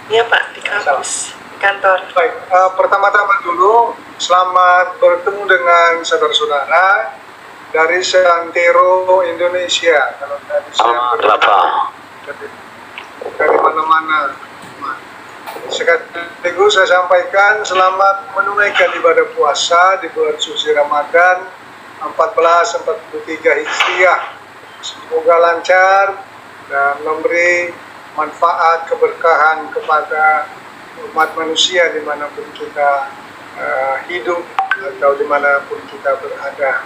Iya Pak, di kampus, kantor. Baik, pertama-tama dulu selamat bertemu dengan saudara-saudara dari seantero Indonesia. Kalau tadi dari mana-mana. Sekaligus saya sampaikan selamat menunaikan ibadah puasa di bulan suci Ramadan 1443 Hijriah. Semoga lancar dan memberi manfaat keberkahan kepada umat manusia dimanapun kita hidup atau dimanapun kita berada.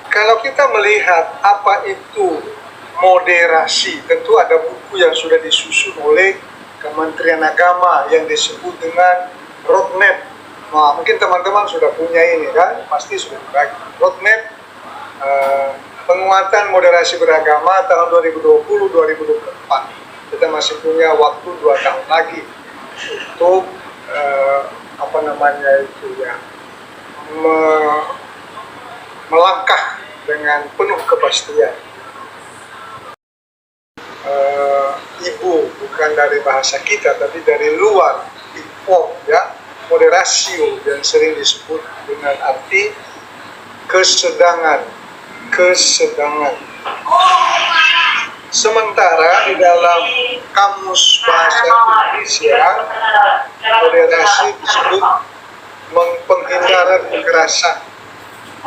Kalau kita melihat apa itu moderasi, tentu ada buku yang sudah disusun oleh Kementerian Agama yang disebut dengan roadmap. Nah, mungkin teman-teman sudah punya ini kan, pasti sudah baik. Roadmap penguatan moderasi beragama tahun 2020-2024. Kita masih punya waktu 2 tahun lagi untuk melangkah dengan penuh kepastian. Ibu bukan dari bahasa kita tapi dari luar, import ya, moderasio yang sering disebut dengan arti kesedangan. Sementara di dalam kamus bahasa Indonesia, moderasi disebut penghindaran kekerasan,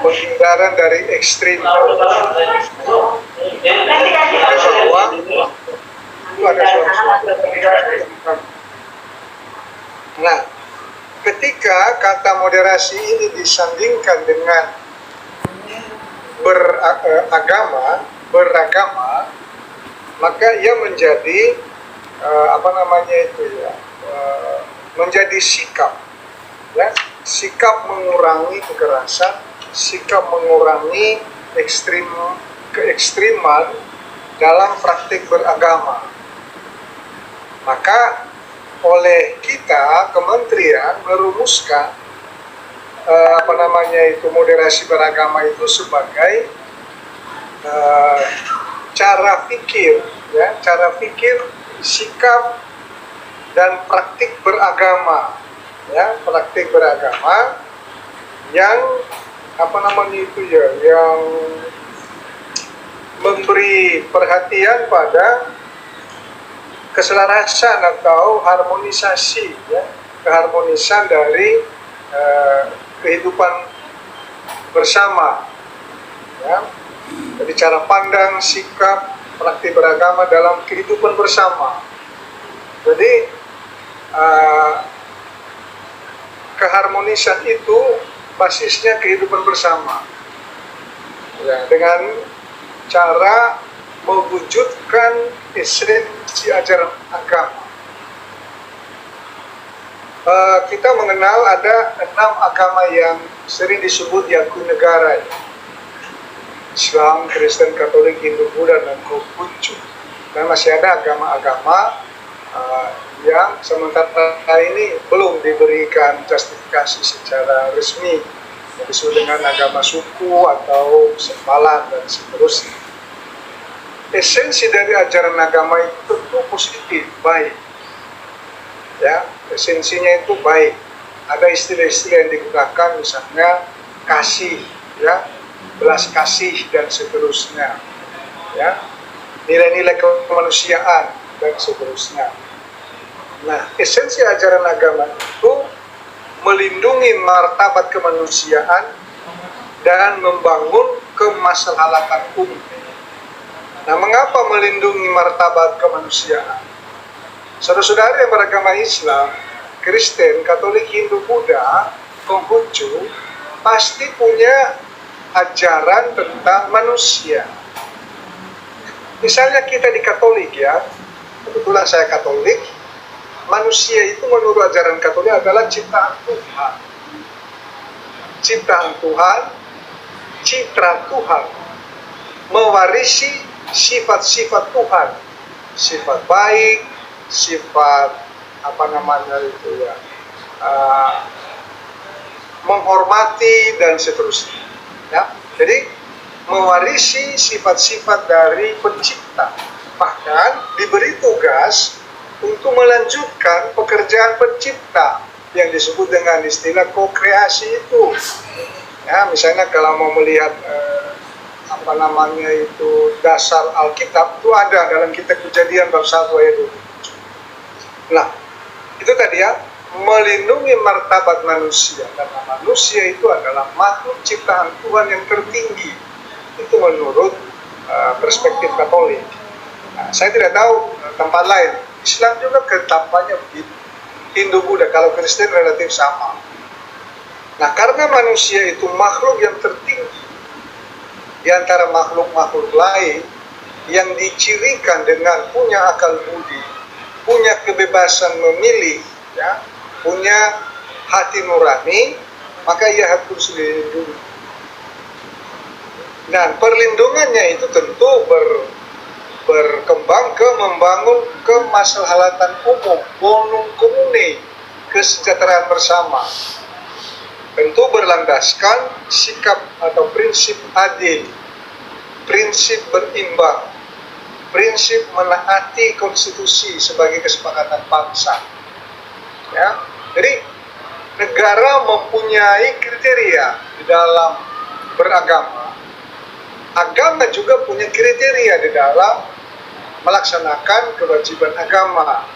penghindaran dari ekstrim. Bahwa itu ada suara. Nah, ketika kata moderasi ini disandingkan dengan beragama, maka ia menjadi menjadi sikap, ya, sikap mengurangi kekerasan, sikap mengurangi keekstriman dalam praktik beragama. Maka oleh kita kementerian merumuskan moderasi beragama itu sebagai cara pikir, ya, cara pikir, sikap dan praktik beragama, ya, praktik beragama yang yang memberi perhatian pada keselarasan atau harmonisasi, ya, keharmonisan dari kehidupan bersama, ya. Jadi cara pandang, sikap, praktik beragama dalam kehidupan bersama. Jadi keharmonisan itu basisnya kehidupan bersama, ya, dengan cara mewujudkan esensi ajaran agama. Kita mengenal ada 6 agama yang sering disebut Yakun Negara, ya. Islam, Kristen, Katolik, Hindu, Buddha, dan Konghucu. Dan masih ada agama-agama yang sementara ini belum diberikan justifikasi secara resmi, yang disebut dengan agama suku atau sempalan dan seterusnya. Esensi dari ajaran agama itu tentu positif, baik, ya, esensinya itu baik. Ada istilah-istilah yang digunakan, misalnya kasih, ya, belas kasih dan seterusnya, ya, nilai-nilai kemanusiaan dan seterusnya. Nah, esensi ajaran agama itu melindungi martabat kemanusiaan dan membangun kemaslahatan umum. Nah, mengapa melindungi martabat kemanusiaan? Saudara-saudara yang beragama Islam, Kristen, Katolik, Hindu, Buddha, Konghucu pasti punya ajaran tentang manusia. Misalnya kita di Katolik, ya, kebetulan saya Katolik, manusia itu menurut ajaran Katolik adalah ciptaan Tuhan. Ciptaan Tuhan, citra Tuhan, mewarisi sifat-sifat Tuhan, sifat baik, sifat menghormati dan seterusnya, ya. Jadi mewarisi sifat-sifat dari pencipta, bahkan diberi tugas untuk melanjutkan pekerjaan pencipta yang disebut dengan istilah ko-kreasi itu. Ya, misalnya kalau mau melihat dasar Alkitab itu ada dalam kitab Kejadian bab 1 ayat 27. Nah, itu tadi ya, melindungi martabat manusia, karena manusia itu adalah makhluk ciptaan Tuhan yang tertinggi. Itu menurut perspektif Katolik. Nah, saya tidak tahu tempat lain. Islam juga ketapanya begitu. Hindu Buddha, kalau Kristen relatif sama. Nah, karena manusia itu makhluk yang tertinggi di antara makhluk-makhluk lain yang dicirikan dengan punya akal budi, punya kebebasan memilih, ya, punya hati nurani, maka ia harus dilindungi. Dan perlindungannya itu tentu berkembang ke membangun kemaslahatan umum, bonum comune, kesejahteraan bersama. Tentu berlandaskan sikap atau prinsip adil, prinsip berimbang, prinsip menaati konstitusi sebagai kesepakatan bangsa. Ya, jadi negara mempunyai kriteria di dalam beragama. Agama juga punya kriteria di dalam melaksanakan kewajiban agama.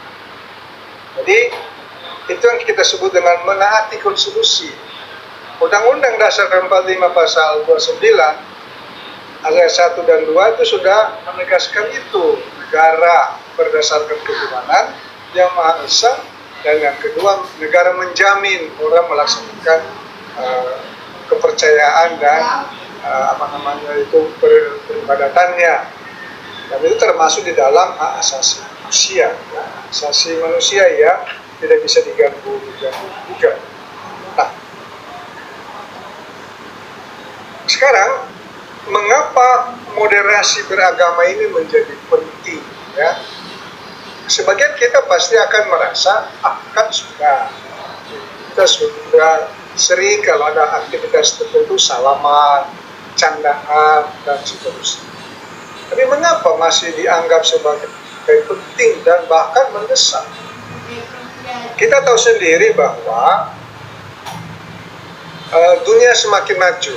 Jadi itu yang kita sebut dengan menaati konstitusi. Undang-Undang Dasar 45 pasal 29 ayat 1 dan 2 itu sudah menegaskan itu. Negara berdasarkan ketuhanan yang Maha Esa, dan yang kedua, negara menjamin orang melaksanakan kepercayaan dan peribadatannya. Dan itu termasuk di dalam hak asasi manusia, ya. Asasi manusia yang tidak bisa diganggu juga. Nah, sekarang mengapa moderasi beragama ini menjadi penting, ya? Sebagian kita pasti akan merasa, kan kita sudah sering kalau ada aktivitas tertentu salaman, candaan, dan seterusnya. Tapi mengapa masih dianggap sebagai penting dan bahkan mendesak? Kita tahu sendiri bahwa dunia semakin maju,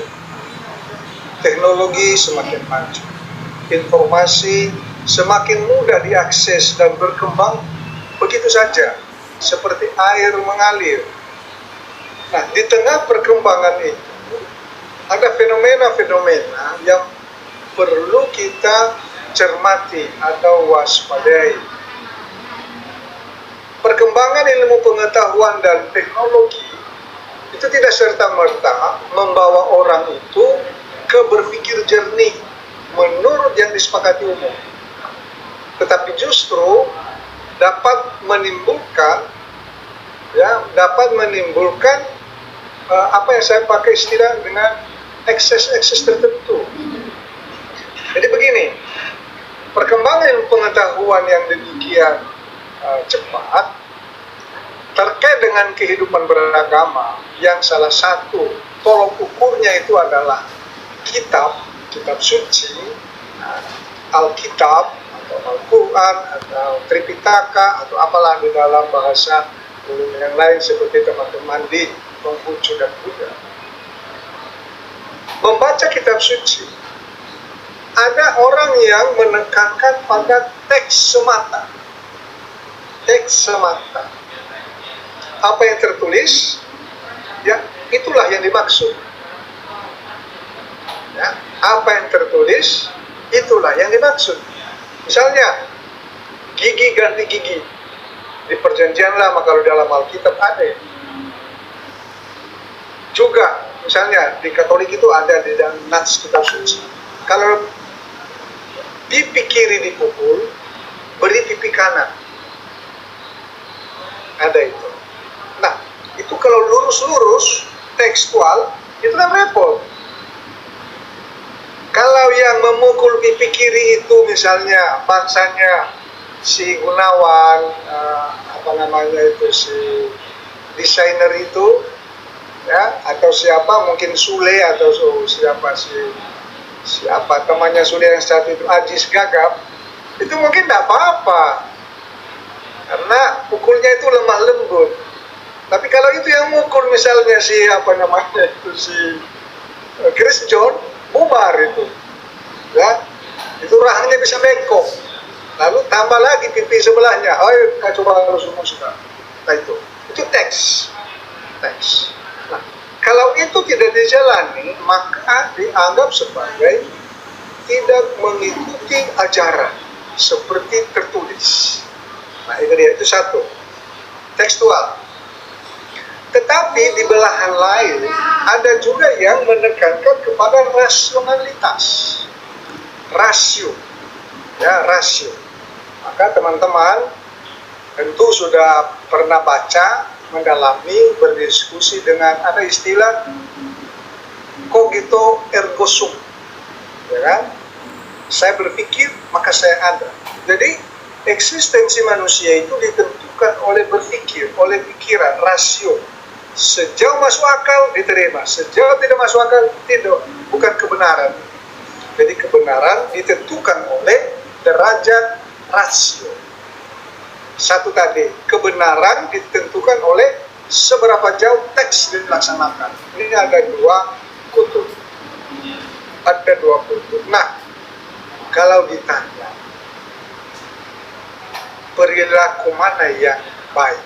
teknologi semakin maju, informasi semakin mudah diakses dan berkembang begitu saja, seperti air mengalir. Nah, di tengah perkembangan itu, ada fenomena-fenomena yang perlu kita cermati atau waspadai. Perkembangan ilmu pengetahuan dan teknologi itu tidak serta-merta membawa orang itu ke berpikir jernih menurut yang disepakati umum, tetapi justru dapat menimbulkan apa yang saya pakai istilah dengan ekses-ekses tertentu. Jadi begini, perkembangan ilmu pengetahuan yang demikian cepat terkait dengan kehidupan beragama yang salah satu tolok ukurnya itu adalah kitab suci, Alkitab atau Al-Quran atau Tripitaka atau apalah di dalam bahasa yang lain seperti teman-teman di Konghucu dan Buddha. Membaca kitab suci, ada orang yang menekankan pada teks semata. Apa yang tertulis, ya itulah yang dimaksud. Ya, apa yang tertulis, itulah yang dimaksud. Misalnya, gigi ganti gigi. Di perjanjian lama kalau dalam Alkitab ada ya. Juga, misalnya di Katolik itu ada di dalam nats kitab suci. Kalau pipi kiri dipukul, beri pipi kanan. Ada itu. Nah, itu kalau lurus-lurus, tekstual, itu kan repot. Kalau yang memukul pipi kiri itu misalnya bangsanya si Gunawan, si desainer itu, ya, atau siapa, mungkin Sule atau siapa temannya Sule yang satu itu, Ajis Gagap, itu mungkin tidak apa-apa. karena pukulnya itu lemah lembut. Tapi kalau itu yang mukul misalnya si Chris John, bubar itu, ya, itu rahangnya bisa bengkok. Lalu tambah lagi pipi sebelahnya, ayo kita coba semua sudah. Nah itu teks. Nah, kalau itu tidak dijalani, maka dianggap sebagai tidak mengikuti ajaran seperti tertulis. Nah itu dia, itu satu, tekstual. Tetapi di belahan lain ada juga yang menekankan kepada rasionalitas, rasio, ya, rasio. Maka teman-teman tentu sudah pernah baca, mendalami, berdiskusi dengan ada istilah cogito ergo sum, ya kan? Saya berpikir maka saya ada. Jadi eksistensi manusia itu ditentukan oleh berpikir, oleh pikiran, rasio. Sejauh masuk akal diterima, sejauh tidak masuk akal tidak, bukan kebenaran. Jadi kebenaran ditentukan oleh derajat rasio. Satu tadi, kebenaran ditentukan oleh seberapa jauh teks dilaksanakan. Ini ada dua kutub. Nah, kalau ditanya perilaku mana yang baik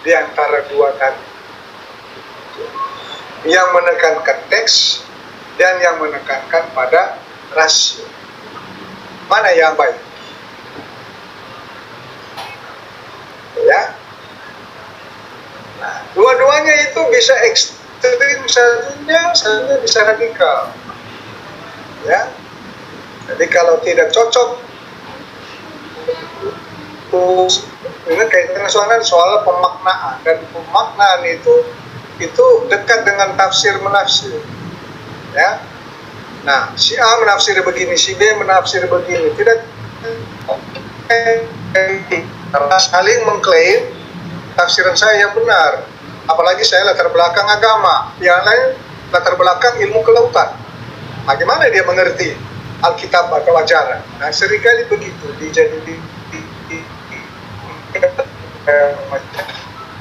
di antara dua tadi, yang menekankan teks dan yang menekankan pada rasio, mana yang baik? Ya, nah, dua-duanya itu bisa ekstrim, satunya bisa radikal. Ya, jadi kalau tidak cocok, ini kaitannya soal pemaknaan, dan pemaknaan itu dekat dengan tafsir menafsir, ya. Nah, si A menafsir begini, si B menafsir begini, tidak karena saling mengklaim tafsiran saya yang benar. Apalagi saya latar belakang agama, yang lain latar belakang ilmu kelautan. Bagaimana dia mengerti Alkitab atau ajaran? Nah, seringkali begitu dijadi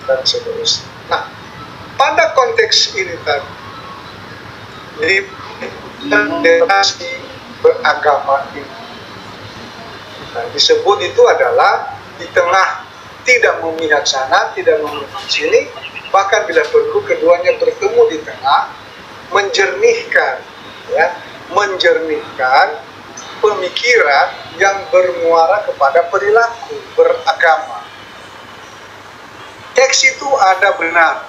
dan seterusnya. Nah, pada konteks ini tadi, jadi relasi beragama ini, nah, disebut itu adalah di tengah, tidak memihak sana, tidak memihak sini, bahkan bila perlu keduanya bertemu di tengah, menjernihkan, ya, menjernihkan pemikiran yang bermuara kepada perilaku beragama. Teks itu ada benar,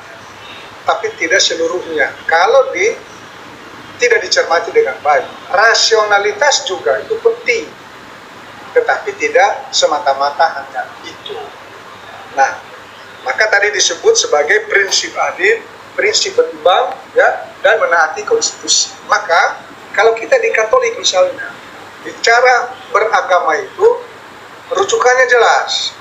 tapi tidak seluruhnya. Kalau tidak dicermati dengan baik. Rasionalitas juga itu penting, tetapi tidak semata-mata hanya itu. Nah, maka tadi disebut sebagai prinsip adil, prinsip berimbang, ya, dan menaati konstitusi. Maka kalau kita di Katolik misalnya, bicara beragama itu rujukannya jelas.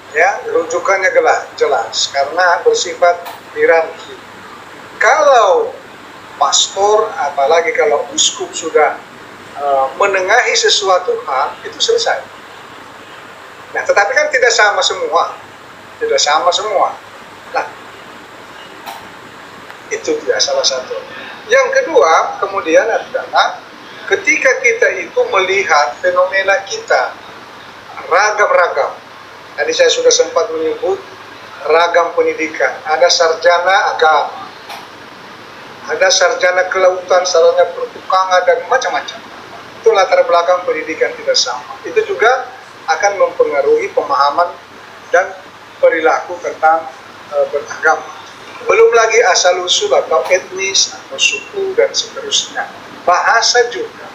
Ya, rujukannya jelas karena bersifat hierarki. Kalau pastor, apalagi kalau uskup sudah menengahi sesuatu hal, itu selesai. Nah, tetapi kan tidak sama semua. Nah, itu dia salah satu. Yang kedua, kemudian adalah ketika kita itu melihat fenomena kita ragam-ragam. Tadi saya sudah sempat menyebut ragam pendidikan. Ada sarjana agama, ada sarjana kelautan, sarjana pertukangan, dan macam-macam. Itu latar belakang pendidikan tidak sama. Itu juga akan mempengaruhi pemahaman dan perilaku tentang beragama. Belum lagi asal-usul atau etnis atau suku dan seterusnya. Bahasa juga.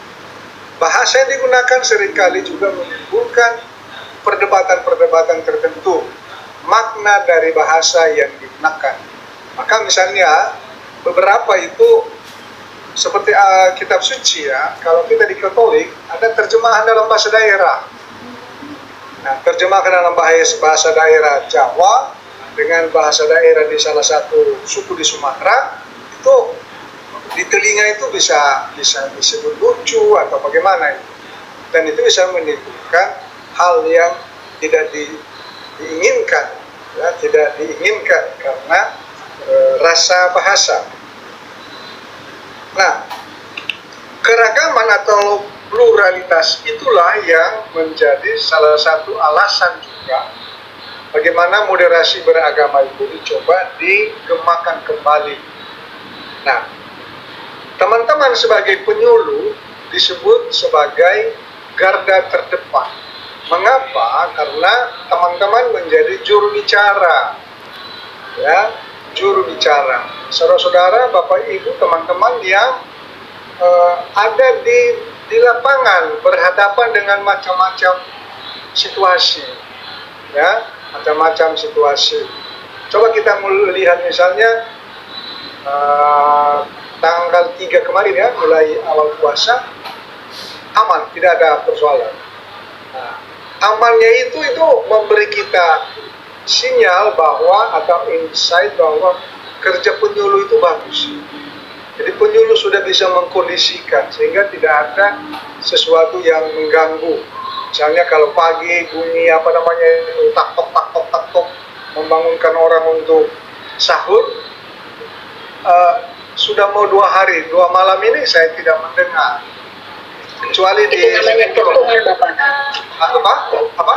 Bahasa yang digunakan seringkali juga menimbulkan perdebatan-perdebatan tertentu, makna dari bahasa yang digunakan. Maka misalnya beberapa itu seperti kitab suci, ya, kalau kita di Katolik ada terjemahan dalam bahasa daerah. Nah, terjemahan dalam bahasa daerah Jawa dengan bahasa daerah di salah satu suku di Sumatera, itu di telinga itu bisa disebut lucu atau bagaimana, dan itu bisa menimbulkan hal yang tidak diinginkan, ya, tidak diinginkan karena rasa bahasa. Nah, keragaman atau pluralitas itulah yang menjadi salah satu alasan juga bagaimana moderasi beragama itu dicoba digemakan kembali. Nah, teman-teman sebagai penyuluh disebut sebagai garda terdepan. Mengapa? Karena teman-teman menjadi juru bicara, ya, juru bicara. Saudara-saudara, Bapak Ibu, teman-teman yang ada di lapangan berhadapan dengan macam-macam situasi, ya, macam-macam situasi. Coba kita melihat misalnya tanggal 3 kemarin, ya, mulai awal puasa aman, tidak ada persoalan. Nah, amannya itu memberi kita sinyal bahwa atau insight bahwa kerja penyuluh itu bagus. Jadi penyuluh sudah bisa mengkondisikan sehingga tidak ada sesuatu yang mengganggu. Misalnya kalau pagi bunyi tak tok membangunkan orang untuk sahur, sudah mau 2 hari, 2 malam ini saya tidak mendengar. Kecuali di namanya ketungan, Bapak. Apa?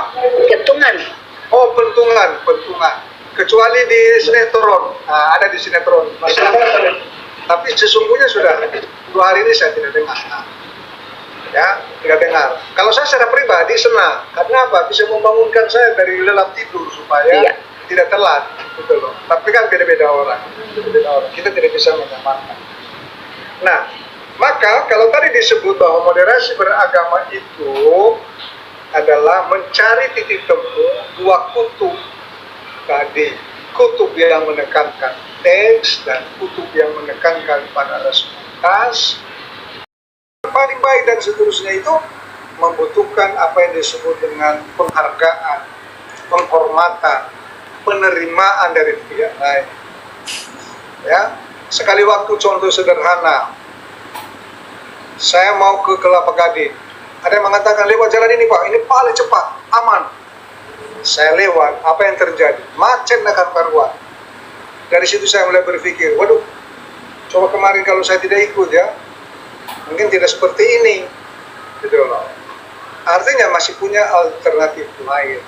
Ketungan. Oh, pentungan. Kecuali di sinetron. Nah, ada di sinetron. Tapi sesungguhnya sudah 2 hari ini saya tidak dengar. Ya, tidak dengar. Kalau saya secara pribadi senang. Karena apa? Bisa membangunkan saya dari lelap tidur supaya tidak telat, gitu loh. Tapi kan beda-beda orang. Kita tidak bisa menyamakan. Nah, maka kalau tadi disebut bahwa moderasi beragama itu adalah mencari titik temu 2 kutub tadi, kutub yang menekankan teks dan kutub yang menekankan pada rasionalitas, paling baik dan seterusnya itu membutuhkan apa yang disebut dengan penghargaan, penghormatan, penerimaan dari pihak lain. Ya, sekali waktu contoh sederhana, saya mau ke Kelapa Gading, ada yang mengatakan lewat jalan ini Pak, ini paling cepat, aman. Saya lewat, apa yang terjadi? Macet dan karuan. Dari situ saya mulai berpikir, waduh, coba kemarin kalau saya tidak ikut, ya, mungkin tidak seperti ini, gitu loh. Artinya masih punya alternatif lain.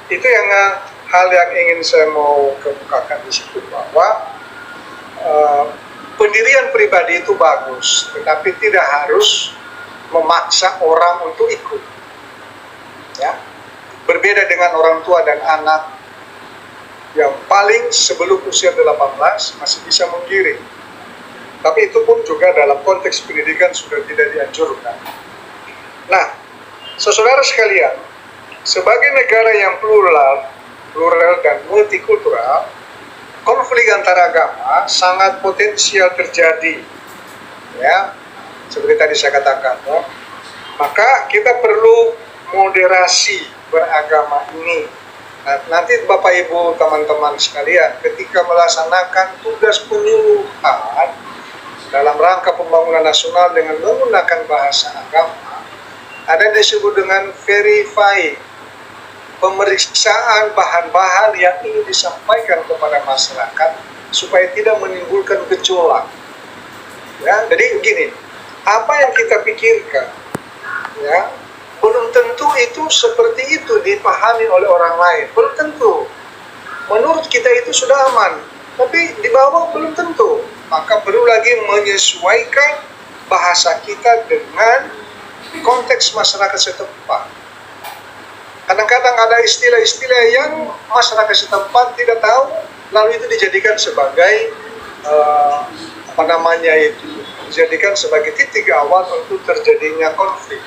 Itu yang hal yang ingin saya mau kemukakan di situ, bahwa pendirian pribadi itu bagus, tetapi tidak harus memaksa orang untuk ikut. Ya, berbeda dengan orang tua dan anak yang paling sebelum usia 18 masih bisa menggiring. Tapi itu pun juga dalam konteks pendidikan sudah tidak dianjurkan. Nah, saudara sekalian, sebagai negara yang plural dan multikultural, konflik antara agama sangat potensial terjadi. Ya, seperti tadi saya katakan, ya. Maka kita perlu moderasi beragama ini. Nah, nanti Bapak Ibu teman-teman sekalian, ketika melaksanakan tugas penyuluhan dalam rangka pembangunan nasional dengan menggunakan bahasa agama, ada yang disebut dengan verifying, pemeriksaan bahan-bahan yang ingin disampaikan kepada masyarakat supaya tidak menimbulkan gejolak. Ya, jadi begini, apa yang kita pikirkan, ya, belum tentu itu seperti itu dipahami oleh orang lain. Belum tentu. Menurut kita itu sudah aman, tapi di bawah belum tentu. Maka perlu lagi menyesuaikan bahasa kita dengan konteks masyarakat setempat. Kadang-kadang ada istilah-istilah yang masyarakat setempat tidak tahu, lalu itu dijadikan sebagai dijadikan sebagai titik awal untuk terjadinya konflik.